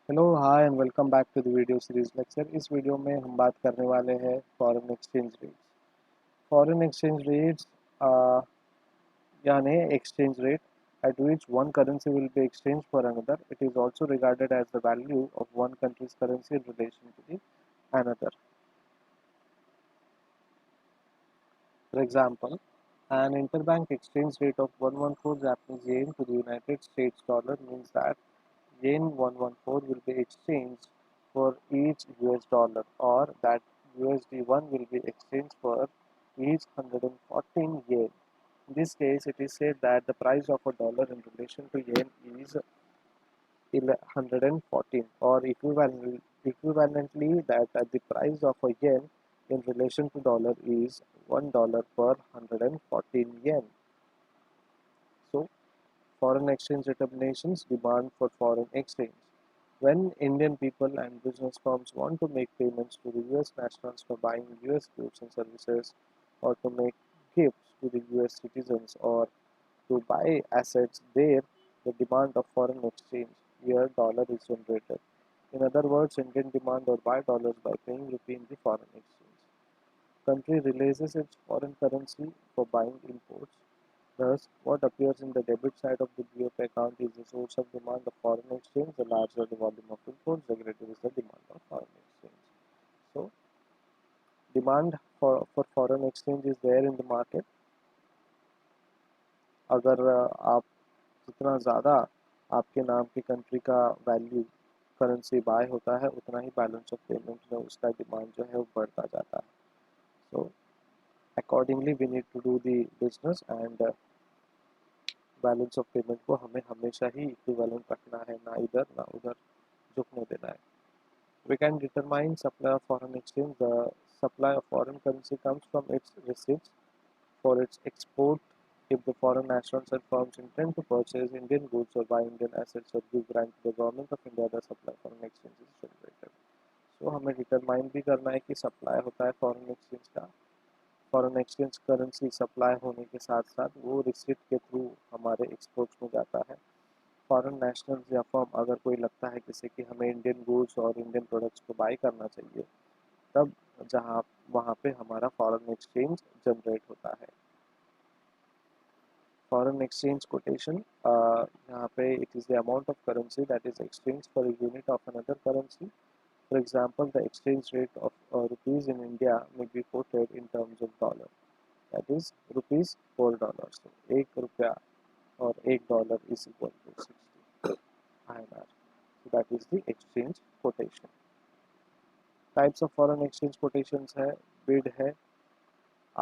Hello hi and welcome back to the video series lecture. इस video में हम बात करने वाले हैं foreign exchange rates. Foreign exchange rates यानी exchange rate at which one currency will be exchanged for another. It is also regarded as the value of one country's currency in relation to the another. For example, an interbank exchange rate of 114 Japanese yen to the United States dollar means that yen 114 will be exchanged for each US dollar, or that USD 1 will be exchanged for each 114 yen. In this case, it is said that the price of a dollar in relation to yen is 114, or equivalently that the price of a yen in relation to dollar is $1 per 114 yen. So, foreign exchange determinations demand for foreign exchange. When Indian people and business firms want to make payments to the US nationals for buying US goods and services, or to make gifts to the US citizens, or to buy assets there, the demand of foreign exchange, here dollar is generated. In other words, Indian demand or buy dollars by paying rupee in the foreign exchange. Country releases its foreign currency for buying imports. Thus, what appears in the debit side of the BOP account is the source of demand of foreign exchange. The larger the volume of imports, the greater is the demand of foreign exchange. So, demand for foreign exchange is there in the market. अगर आप जितना ज़्यादा आपके नाम की country का value currency bye होता है, उतना ही बैलेंस ऑफ पेमेंट में उसका डिमांड जो है वो बढ़ता जाता है. So accordingly we need to do the business and balance of payment को हमें हमेशा ही इक्विवेलेंट रखना है, ना इधर ना उधर झुकने देना है. We can determine supply of foreign exchange. The supply of foreign currency comes from its receipts for its export. If the foreign nationals and firms intend to purchase Indian goods or buy Indian assets or give grant to the government of India, the supply foreign exchange is generated. So हमें determine भी करना है कि supply होता है foreign exchange का. Foreign exchange currency supply होने के साथ साथ वो रिसिप्ट के थ्रू हमारे एक्सपोर्ट्स में जाता है. फॉरेन नेशनल्स या फर्म अगर कोई लगता है किसी कि हमें इंडियन गुड्स और इंडियन प्रोडक्ट्स को बाई करना चाहिए, तब जहाँ वहाँ पे हमारा फॉरेन एक्सचेंज जनरेट होता है. फॉरेन एक्सचेंज कोटेशन, यहाँ पे it is the amount of currency that is exchange for a unit of another currency. For example, the exchange rate of rupees in India may be quoted in terms of dollar. That is rupees $4. So एक रुपया और $1 is equal to 60 INR. So that is the exchange quotation. Types of foreign exchange quotations है, bid है,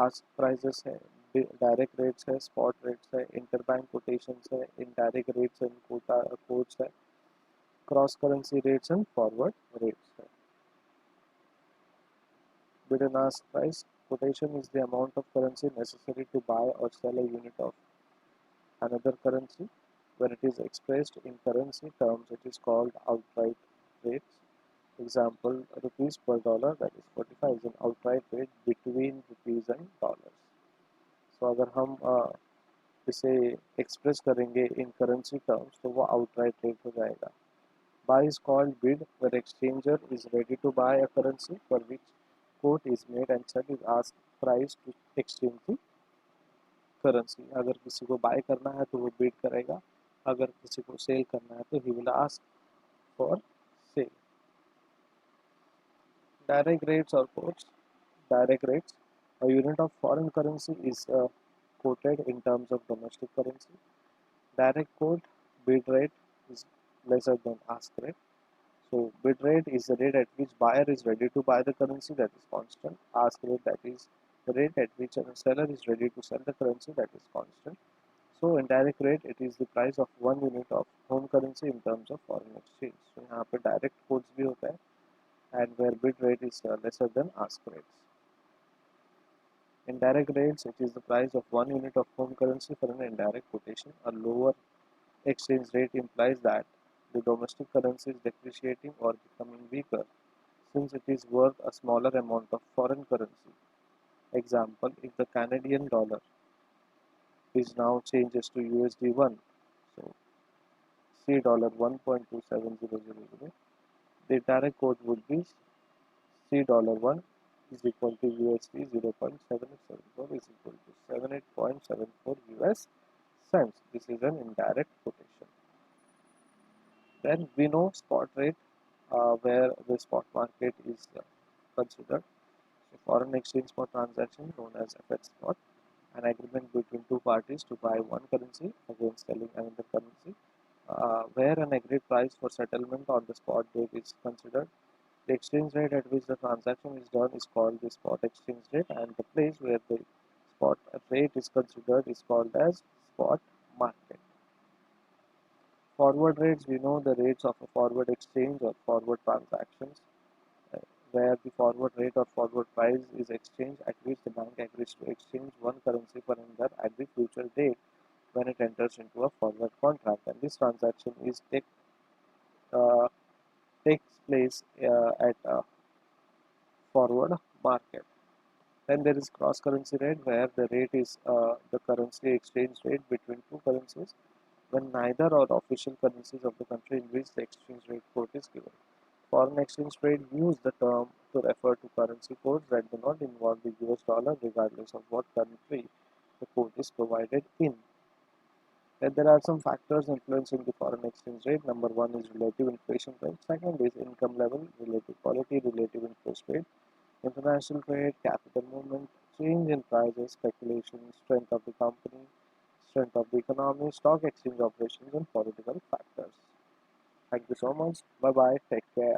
ask prices है, direct rates है, spot rates है, interbank quotations है, indirect rates and quotes है, cross currency rates and forward rates है. Bid and ask price quotation is the amount of currency necessary to buy or sell a unit of another currency. When it is expressed in currency terms, it is called outright rates. Example, rupees per dollar, that is 45, is an outright rate between rupees and dollars. So अगर हम इसे express करेंगे इन currency terms तो वो outright rate हो जाएगा. Buy is called bid, where exchanger is ready to buy a currency for which quote is made and sell is asked price to exchange the currency. अगर किसी को bye करना है तो वो बिड करेगा, अगर किसी को सेल करना है तो he will ask for sale. Direct rates or quotes. Direct rates, a unit of foreign currency is quoted in terms of domestic currency. Direct quote, bid rate is lesser than ask rate. So bid rate is the rate at which buyer is ready to buy the currency, that is constant. Ask rate, that is the rate at which a seller is ready to sell the currency, that is constant. So indirect rate, it is the price of one unit of home currency in terms of foreign exchange. So यहाँ पे direct quotes भी होता है, and where bid rate is lesser than ask rates. Indirect rates, it is the price of one unit of home currency for an indirect quotation. A lower exchange rate implies that the domestic currency is depreciating or becoming weaker, since it is worth a smaller amount of foreign currency. Example, if the Canadian dollar is now changes to USD 1, so C dollar 1.27000, The direct code would be $1 is equal to USD 0.7874 is equal to 78.74 US cents. This is an indirect quotation. Then we know spot rate, where the spot market is considered. So foreign exchange spot transaction known as FX spot, an agreement between two parties to buy one currency against selling another currency, where an agreed price for settlement on the spot date is considered. The exchange rate at which the transaction is done is called the spot exchange rate, and the place where the spot rate is considered is called as spot market. Forward rates, we know the rates of a forward exchange or forward transactions, uh, where the forward rate or forward price is exchanged at which the bank agrees to exchange one currency for another at the future date when it enters into a forward contract, and this transaction is uh, takes place at a forward market. Then there is cross currency rate, where the rate is the currency exchange rate between two currencies when neither are official currencies of the country in which the exchange rate quote is given. Foreign exchange trade use the term to refer to currency codes that do not involve the US dollar regardless of what country the code is provided in. Then there are some factors influencing the foreign exchange rate. Number one is relative inflation rate. Second is income level, relative quality, relative interest rate, international trade, capital movement, change in prices, speculation, strength of the company, strength of the economy, stock exchange operations, and political factors. Thank you so much. Bye bye. Take care.